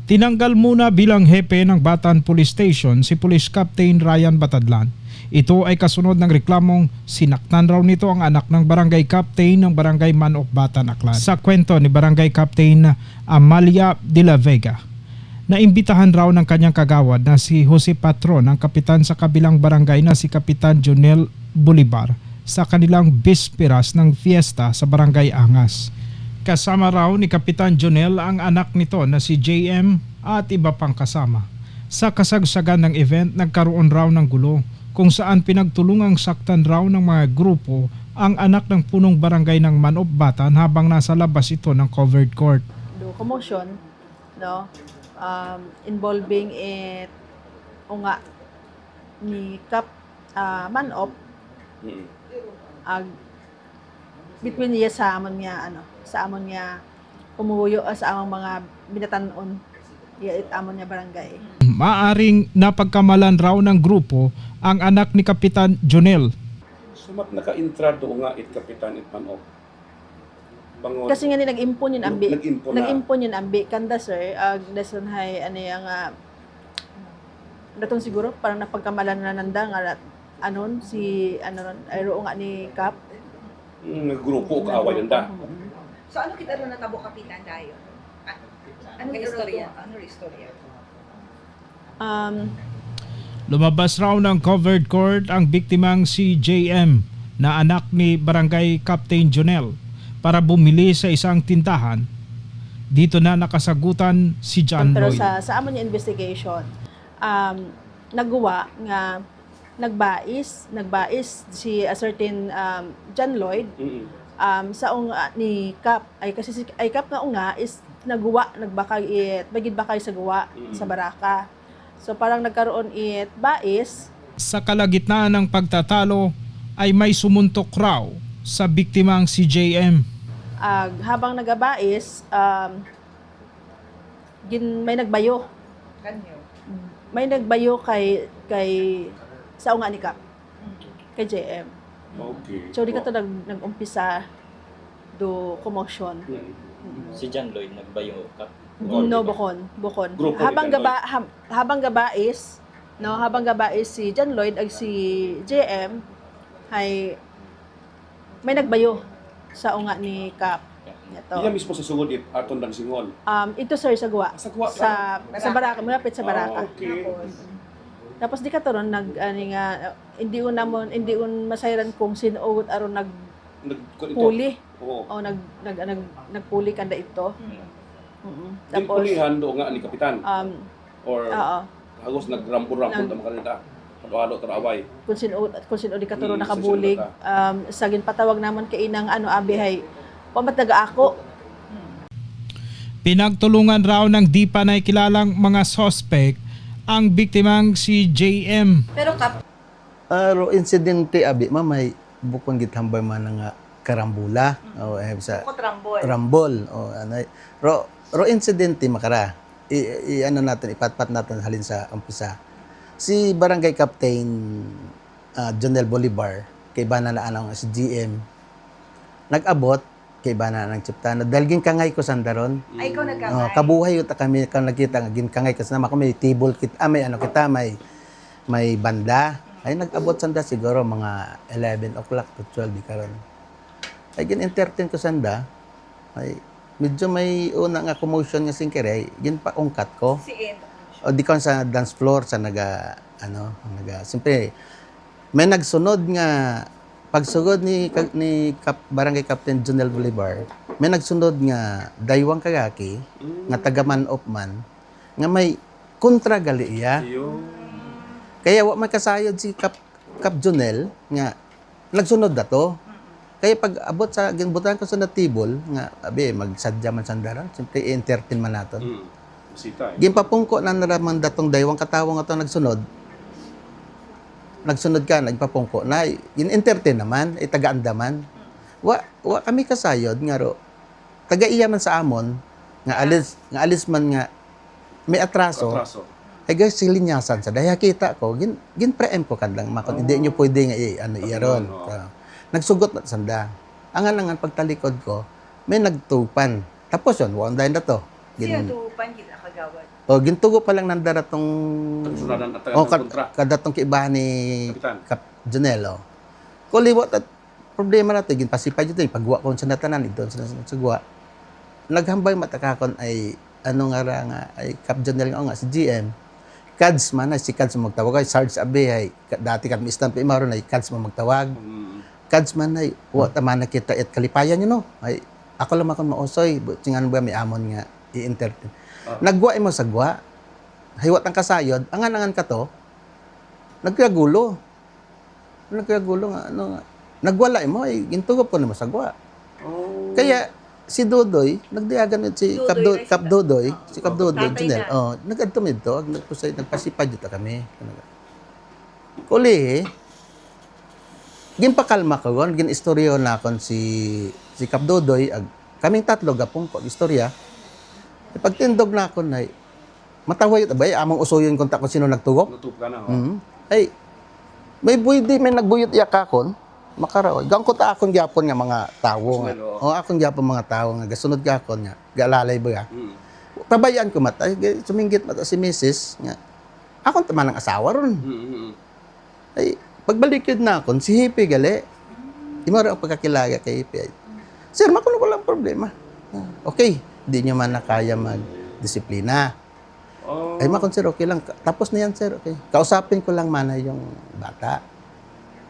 Tinanggal muna bilang hepe ng Batan Police Station si Police Captain Ryan Batadlan. Ito ay kasunod ng reklamong sinaktan raw nito ang anak ng barangay captain ng barangay Manok Batan Aklan. Sa kwento ni barangay captain Amalia de la Vega, naimbitahan raw ng kanyang kagawad na si Jose Patron ang kapitan sa kabilang barangay na si Kapitan Jonel Bolivar sa kanilang bisperas ng fiesta sa barangay Angas. Kasama raw ni Kapitan Jonel ang anak nito na si JM at iba pang kasama. Sa kasagsagan ng event, nagkaroon raw ng gulo kung saan pinagtulungang saktan raw ng mga grupo ang anak ng punong barangay ng Manok Batan habang nasa labas ito ng covered court. Do commotion, no? Involving it unga ni Kap Manop between niya sa amon niya umuyo sa among mga binatanon it amon niya barangay. Maaring napagkamalan raw ng grupo ang anak ni Kapitan Jonel. Sumat naka-intra do nga it Kapitan it Manok. Bangon. Kasi nga ni nag-impon yun ambi. Nag-impon yun ambi kanda sir dason hay ano yang datong siguro parang napagkamalan na nanda nga anon si ano ayro nga ni Kap Grupo kaaway yun da. So ano kita ron natabo kapitan dayon? Ano istorya? Ano istorya? Lumabas raw ng covered court ang biktimang si JM na anak ni barangay Captain Jonel para bumili sa isang tindahan. Dito na nakasagutan si John pero Lloyd. sa amon niya investigation nagawa nga nagbais si a certain John Lloyd sa unga ni Kap ay kasi si ay Kap nga unga is nagbakay bagid bakay sa guwa sa baraka. So parang nagkaroon bais. Sa kalagitnaan ng pagtatalo ay may sumuntok raw sa biktimang si JM. Habang nagabais may nagbayo. Kanyo. May nagbayo kay sa unga ni Kap. Kay JM. Okay. So di ka to nag-umpisa do commotion. Si John Lloyd nagbayo ka. No, bukon. Grupo Habang gabais si John Lloyd ag si JM ay may nagbayo sa unga ni Kap. Ito. Iya mismo sa sugod it aton dan singon. Ito sir sa guwa. Sa guwa? Sa baraka, malapit sa baraka. Okay. Tapos di ka to ron hindi un masayran kung sino aron nagpuli. Oo. O nagpuli kanda ito. Tapos Pulihan do nga ni Kapitan. Or oo. hagos nagrampur-rampur ta makanita. Pagkahalo taraway. Kung sino di ka to ron Sa nakabulig. Sa ginpatawag namon kay inang abihay. Pamataga ako. Pinagtulungan raw ng di pa na kilalang mga suspect ang biktimang si JM. Pero Kap, Ro insidente abi mamay bukon githambay man nga karambula o sa bukod rambol. rambol o anay ro insidente makara ano natin ipatpat natin halin sa umpisa si barangay captain Jonel Bolivar kay bana na anang si GM nag-abot kay bana nang chiptano dalgin kangay ko sandaron. Ay, ikaw nagkamay. Kabuhay uta kami kan nakita nga ginkangay kasi naman kami table kita may ano kita may banda ay nag-abot sanda siguro mga 11 o'clock to 12 di karon. Ay gin-entertain ko sanda ay medyo may una nga commotion nga singkere gin pa ungkat ko. Si Ed. O di kon sa dance floor sa siyempre may nagsunod nga pagsugod ni barangay Captain Jonel Bolivar, may nagsunod nga daywang kagaki nga taga Manop man nga may kontra gali iya. Kaya wa may kasayod si Cap Jonel nga nagsunod dato. Kaya pag abot sa ginbutan ko sa natibol nga abi magsadya man sandaran, siyempre i-entertain man naton. Bisita. Ginpapungko na naraman datong daywang katawang ato nagsunod ka, nagpapungko na, in-entertain naman, taga-andaman. Wa kami kasayod, nga ro, taga-iya man sa amon, nga alis man nga, may atraso. Ay guys, silinyasan sa daya kita ko, gin-pre-em ko kandang makon, hindi nyo pwede nga iyaron. Nagsugot na sanda. Angan pagtalikod ko, may nagtupan. Tapos yun, dahil na to. Sino to Panjil Akagawad? O, gintugo pa lang nandara tong... Tagsunadan at O, taga ng kontra. kadatong kiibahan ni Kapitan. Kap Junelo. Kuliwat at problema na ito, ginpasipay dito, pagwa ko sa natanan, ito sa gwa. Naghambay matakakon ay, ano nga, ay Kap Junel nga, si GM. Kads man ay, si Kads mo magtawag, ay Sarge Abe, ay, dati kami istampi, maroon ay Kads mo magtawag. Kads man ay, tama na kita, at kalipayan yun, no? Ay, ako lang akong mausoy, tingan ba may amon nga, i-entertain. Nagwa mo sa gwa, haywat ang kasayod, angan-angan ka to, nagkagulo nga, ano nga, nagwala mo, ay gintugop ko naman sa gwa. Oh. Kaya, si Dodoy, nagdiagan si Kap Dodoy, si Kap Dodoy, Tatay Junel, na. nag-adtumid to, nagpasipad dito kami. Kuli, ginpakalma ko, gin-istoryo na akon si Kap Dodoy, kaming tatlo, gapong istorya, pagtindog na ako na, mataway ito ba, amang usuyon kontak ko sino nagtugok. Nutup ka na, ho? Ay, may nagbuyot iyak akon, makaraw. Gangkot akong gyapon nga mga tawo nga. Personal, O akong gyapon mga tawo nga, gasunod ka akon nga, galalay ba nga. Mm. Tabayaan ko matay, suminggit mata si Mrs. nga. Akong tama ng asawa ron. Ay, pagbalikid na akon, si Hippie gali. Imara ang pagkakilaga kay Hippie. Sir, makuno ko lang problema. Okay, di nyo man na kaya mag-disiplina. Oh. Ay, makon sir, okay lang. Tapos na yan, sir, okay. Kausapin ko lang mana yung bata.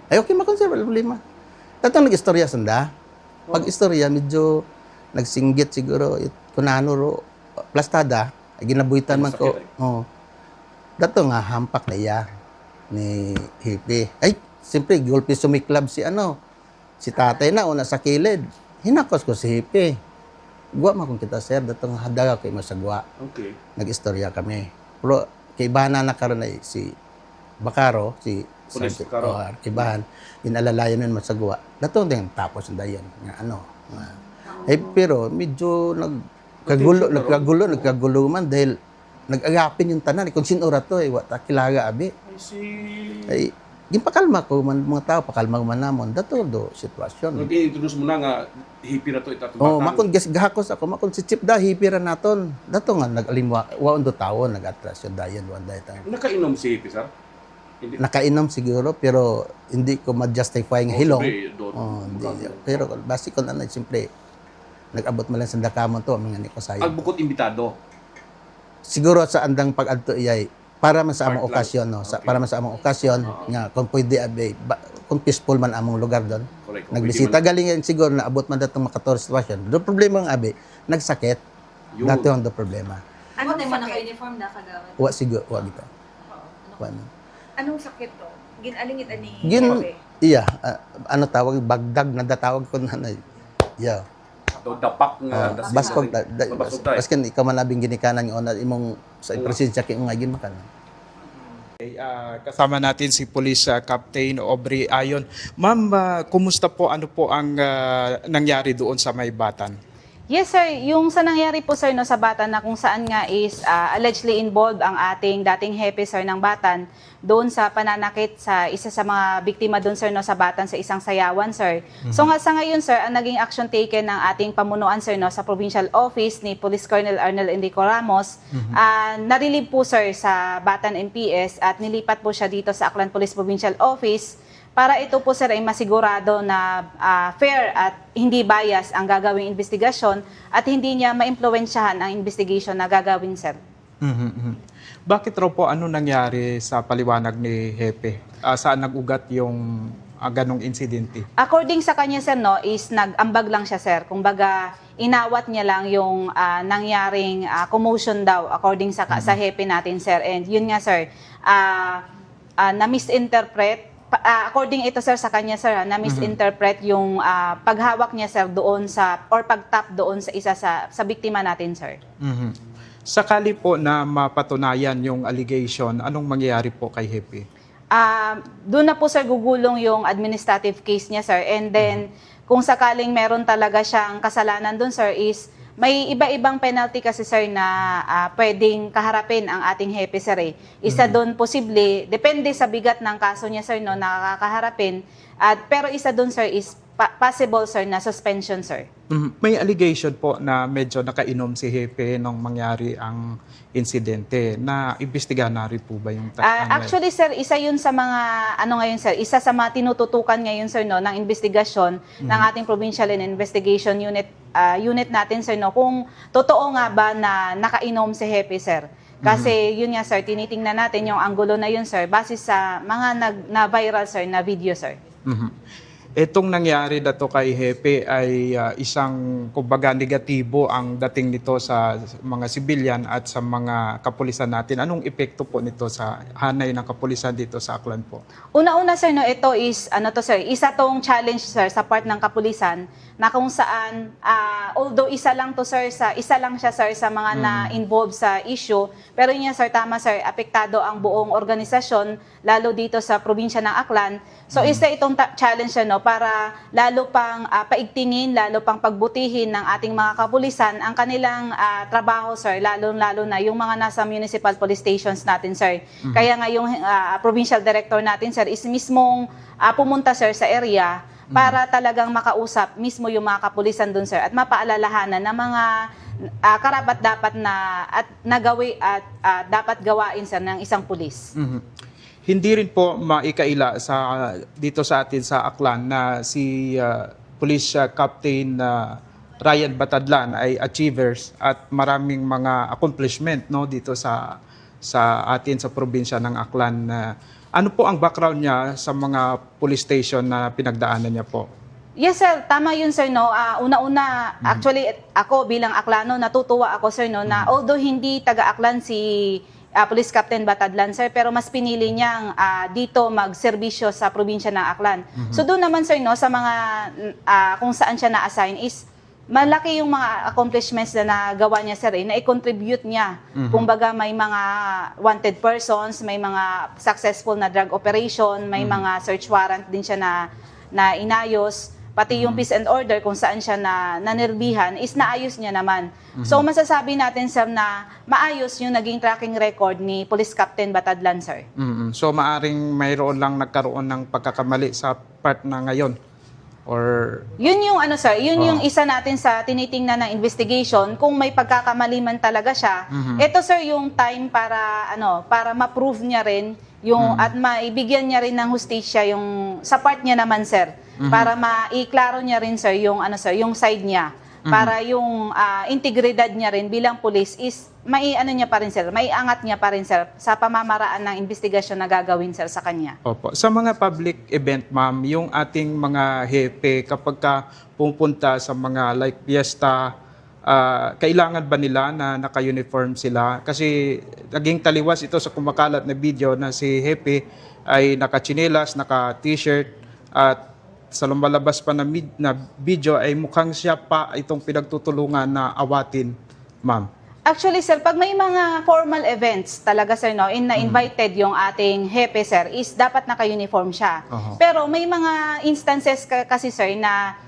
Ay, okay, makon sir, wala problema. Tatang nag-istorya sanda. Pag-istorya, medyo nagsinggit siguro. Kunano ro, plastada. Ay, ginabuhitan man ko. Masakit, Oh. Dato nga, hampak na iya ni Hippie. Ay, siyempre, gulpi sumiklab si si tatay na, una sa kilid. Hinakos ko si Hippie. Gwa makon kita, sir. Dato nga, hadaga kayo masagwa. Okay. Nag-istorya kami. Pero kay Bana na karon ay si Bacaro, si Police Sergeant, Bacaro. Kibahan, inalalayan nun masagwa. Datong din tapos ang dayon nga pero medyo nagkagulo man dahil nag-agapin yung tanan kung sino ra to wata kilaga abi. I see. Ay ginpakalma ko man mga tao pakalma man namon dato do sitwasyon. Nag-introduce mo na nga, hippie na to itatong Oh, makon gahakos ako, makon si Chip da hipira naton. Dato nga nagalimwa waon do tawo nag-atras yung dayon one day time. Nakainom si hippie, sir? Hindi. Nakainom siguro pero hindi ko ma-justify ng hilong. Siyempre, doon. Oh, hindi. Pero basi ko na siyempre nag-abot mo lang sa dakamon to mga ni ko sayo. Agbukod imbitado. Siguro sa andang pag-adto iyay para man sa among Part lang. okasyon no, Okay. para man sa among okasyon nga kung pwede kung peaceful man among lugar doon. Correct. Nagbisita galing yan siguro na abot man datong makator sitwasyon. Do problema ang abi, nagsakit. Yun. Dato ang do problema. Anong Ano man sakit? naka-uniform na kagawad? Wa siguro wa gito. Wa na. Anong sakit to? Ginalingit ani Gin iya, ano tawag bagdag na datawag ko na. Yeah. Do dapak nga. Baskog Baskog tayo. baskan ikaw man labing ginikanan yung onar imong sa presensya kay nga gin makan. Okay, kasama natin si Police Captain Aubrey Ayon. Ma'am, kumusta po? Ano po ang nangyari doon sa Maybatan? Yes sir, yung sa nangyari po sir no, sa Batan na kung saan nga is allegedly involved ang ating dating hepe sir ng Batan doon sa pananakit sa isa sa mga biktima doon sir no, sa Batan sa isang sayawan sir. So nga sa ngayon sir, ang naging action taken ng ating pamunuan sir no, sa provincial office ni Police Colonel Arnel Enrico Ramos, narilib po sir sa Batan MPS at nilipat po siya dito sa Aklan Police Provincial Office para ito po sir ay masigurado na fair at hindi bias ang gagawing investigasyon at hindi niya maimpluwensyahan ang investigation na gagawin sir. Bakit raw po ano nangyari sa paliwanag ni Hepe? Saan nag-ugat yung ganong insidente? According sa kanya sir no is nag-ambag lang siya sir. Kumbaga inawat niya lang yung nangyaring commotion daw according sa Hepe natin sir. And yun nga sir, na-misinterpret according ito sir sa kanya sir na-misinterpret yung paghawak niya sir doon sa or pagtap doon sa isa sa biktima natin sir. Sakali po na mapatunayan yung allegation, anong mangyayari po kay Hepe? Doon na po sir gugulong yung administrative case niya sir and then kung sakaling meron talaga siyang kasalanan doon sir is may iba-ibang penalty kasi sir na pwedeng kaharapin ang ating hepe sir eh. Isa doon posible, depende sa bigat ng kaso niya sir no, nakakaharapin. Pero isa doon sir is possible, sir, na suspension, sir. May allegation po na medyo nakainom si Hepe nung mangyari ang insidente. Na imbestigahan na rin po ba yung Actually, sir, isa yun sa mga, ngayon, sir, isa sa mga tinututukan ngayon, sir, no, ng investigasyon ng ating Provincial and Investigation Unit natin, sir, no, kung totoo nga ba na nakainom si Hepe, sir. Kasi yun nga, sir, tinitingnan natin yung anggulo na yun, sir, base sa mga na-viral, sir, na video, sir. Itong nangyari na to kay Hepe ay isang, kumbaga, negatibo ang dating nito sa mga sibilyan at sa mga kapulisan natin. Anong epekto po nito sa hanay ng kapulisan dito sa Aklan po? Una-una, sir, no, ito is, sir, isa tong challenge, sir, sa part ng kapulisan na kung saan, although isa lang siya, sir, sa mga na-involved sa issue, pero yun, sir, tama, sir, apektado ang buong organisasyon, lalo dito sa probinsya ng Aklan. So, isa itong challenge, no, para lalo pang paigtingin, lalo pang pagbutihin ng ating mga kapulisan ang kanilang trabaho, sir, lalo na yung mga nasa municipal police stations natin, sir. Kaya nga yung provincial director natin, sir, is mismong pumunta, sir, sa area para talagang makausap mismo yung mga kapulisan dun, sir, at mapaalalahanan ng mga karapat-dapat na at nagawi at dapat gawain, sir, ng isang pulis. Hindi rin po maikaila dito sa atin sa Aklan na si Police Captain Ryan Batadlan ay achievers at maraming mga accomplishment, no, dito sa atin sa probinsya ng Aklan. Ano po ang background niya sa mga police station na pinagdaanan niya po? Yes, sir. Tama yun, sir, no. Una-una, actually, ako bilang Aklano, natutuwa ako, sir, no, na although hindi taga-Aklan si Police Captain Batadlan, sir, pero mas pinili niyang dito magserbisyo sa probinsya ng Aklan. So doon naman, sir, no, sa mga kung saan siya na-assign is malaki yung mga accomplishments na nagawa niya, sir, na i-contribute niya. Kumbaga may mga wanted persons, may mga successful na drug operation, may mga search warrant din siya na inayos. Pati yung peace and order kung saan siya nanirbihan is naayos niya naman. So masasabi natin, sir, na maayos yung naging tracking record ni Police Captain Batadlan, sir. So maaring mayroon lang nagkaroon ng pagkakamali sa part na ngayon? Or yun yung sir, yun yung isa natin sa tinitingnan ng investigation kung may pagkakamali man talaga siya. Ito, sir, yung time para para ma-prove niya rin yung at maibigyan niya rin ng hustisya yung sa part niya naman, sir. Para maiklaro niya rin, sir, yung yung side niya. Para yung integridad niya rin bilang police is niya pa rin, sir, maiangat niya pa rin, sir, sa pamamaraan ng investigasyon na gagawin, sir, sa kanya. Opo. Sa mga public event, ma'am, yung ating mga hepe, kapag pupunta sa mga like fiesta, kailangan ba nila na naka-uniform sila? Kasi naging taliwas ito sa kumakalat na video na si hepe ay naka-chinelas, naka-t-shirt, at sa lumalabas pa na video ay mukhang siya pa itong pinagtutulungan na awatin, ma'am. Actually, sir, pag may mga formal events talaga, sir, no, na-invited yung ating hepe, sir, is dapat naka-uniform siya. Pero may mga instances kasi, sir, na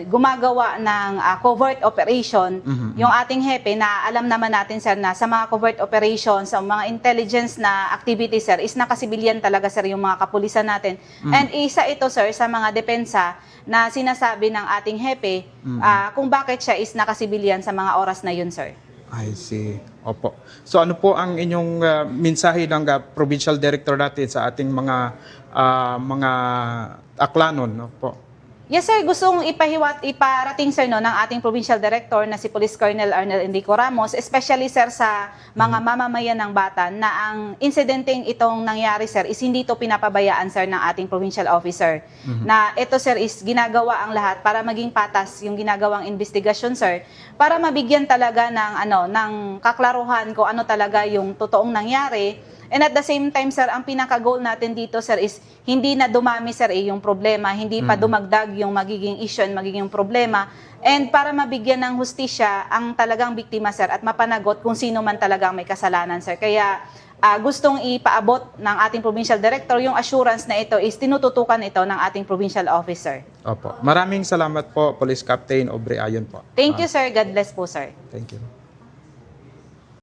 gumagawa ng covert operation, yung ating hepe na alam naman natin, sir, na sa mga covert operations, sa mga intelligence na activities, sir, is nakasibilyan talaga, sir, yung mga kapulisan natin. And isa ito, sir, sa mga depensa na sinasabi ng ating hepe kung bakit siya is nakasibilyan sa mga oras na yun, sir. I see. Opo. So ano po ang inyong mensahe ng provincial director natin sa ating mga Aklanon, no po? Yes, sir. Gustong iparating, sir, no, ng ating provincial director na si Police Colonel Arnel Enrico Ramos, especially, sir, sa mga mamamayan ng Batan na ang insidenteng itong nangyari, sir, is hindi ito pinapabayaan, sir, ng ating provincial officer. Na ito, sir, is ginagawa ang lahat para maging patas yung ginagawang investigasyon, sir, para mabigyan talaga ng kaklaruhan kung ano talaga yung totoong nangyari. And at the same time, sir, ang pinaka-goal natin dito, sir, is hindi na dumami, sir, yung problema, hindi pa dumagdag yung magiging issue and magiging problema. And para mabigyan ng hustisya ang talagang biktima, sir, at mapanagot kung sino man talagang may kasalanan, sir. Kaya gustong ipaabot ng ating provincial director yung assurance na ito is tinututukan ito ng ating provincial officer. Opo. Maraming salamat po, Police Captain Aubrey Ayon po. Thank you, sir. God bless po, sir. Thank you.